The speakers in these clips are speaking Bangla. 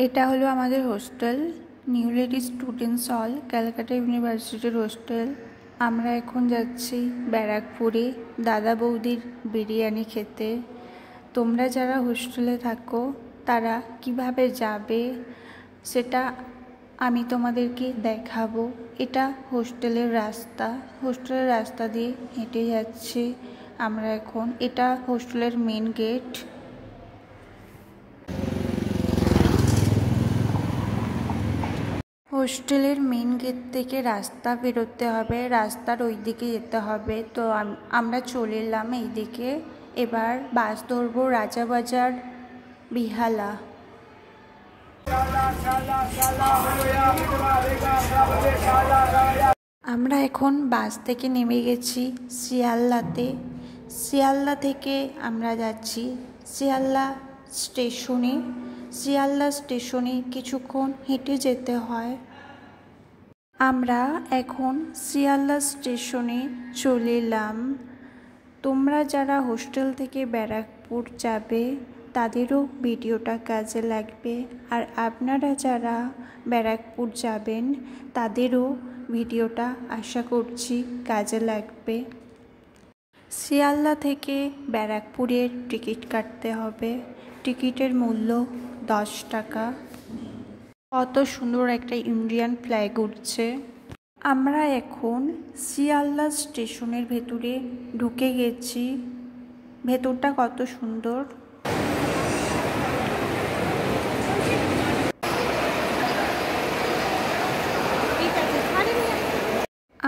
এটা হলো আমাদের হোস্টেল, নিউ লেডি স্টুডেন্টস হল, ক্যালকাটা ইউনিভার্সিটির হোস্টেল। আমরা এখন যাচ্ছি ব্যারাকপুরে দাদা বৌদির বিরিয়ানি খেতে। তোমরা যারা হোস্টেলে থাকো তারা কিভাবে যাবে সেটা আমি তোমাদেরকে দেখাবো। এটা হোস্টেলের রাস্তা দিয়ে হেঁটে যাচ্ছি আমরা এখন। এটা হোস্টেলের মেন গেট। হোস্টেলের মেন গেট থেকে রাস্তা বেরোতে হবে, রাস্তার ওই দিকে যেতে হবে। তো আমরা চলে এলাম এই দিকে। এবার বাস ধরবো রাজাবাজার বিহালা। আমরা এখন বাস থেকে নেমে গেছি শিয়ালদাতে। শিয়ালদা থেকে আমরা যাচ্ছি শিয়ালদা স্টেশনে। শিয়ালদা স্টেশনে কিছুক্ষণ হেঁটে যেতে হয়। আমরা এখন শিয়ালদা স্টেশনে চলে এলাম। তোমরা যারা হোস্টেল থেকে ব্যারাকপুর যাবে তাদেরও ভিডিওটা কাজে লাগবে, আর আপনারা যারা ব্যারাকপুর যাবেন তাদেরও ভিডিওটা আশা করছি কাজে লাগবে। শিয়ালদা থেকে ব্যারাকপুরের টিকিট কাটতে হবে। টিকিটের মূল্য 10 টাকা। কত সুন্দর একটা ইন্ডিয়ান ফ্ল্যাগ উঠছে। আমরা এখন শিয়ালদা স্টেশনের ভেতরে ঢুকে গেছি। ভেতরটা কত সুন্দর।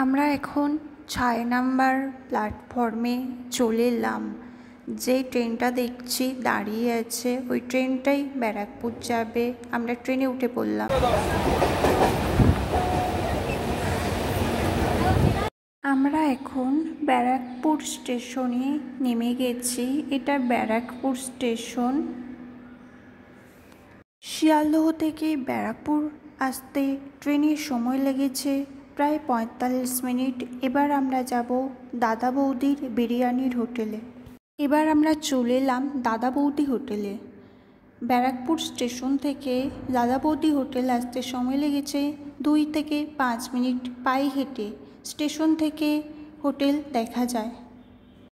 আমরা এখন 6 নাম্বার প্ল্যাটফর্মে চলে এলাম। যে ট্রেনটা দেখছি দাঁড়িয়ে আছে ওই ট্রেনটাই ব্যারাকপুর যাবে। আমরা ট্রেনে উঠে পড়লাম। আমরা এখন ব্যারাকপুর স্টেশনে নেমে গেছি। এটা ব্যারাকপুর স্টেশন। শিয়ালদহ থেকে ব্যারাকপুর আসতে ট্রেনের সময় লেগেছে প্রায় 45 মিনিট। এবার আমরা যাব দাদা বৌদির বিরিয়ানির হোটেলে। এবার আমরা চলে এলাম দাদা বৌদি হোটেলে। ব্যারাকপুর স্টেশন থেকে দাদা বৌদি হোটেল আসতে সময় লেগেছে 2 থেকে 5 মিনিট পায়ে হেঁটে। স্টেশন থেকে হোটেল দেখা যায়।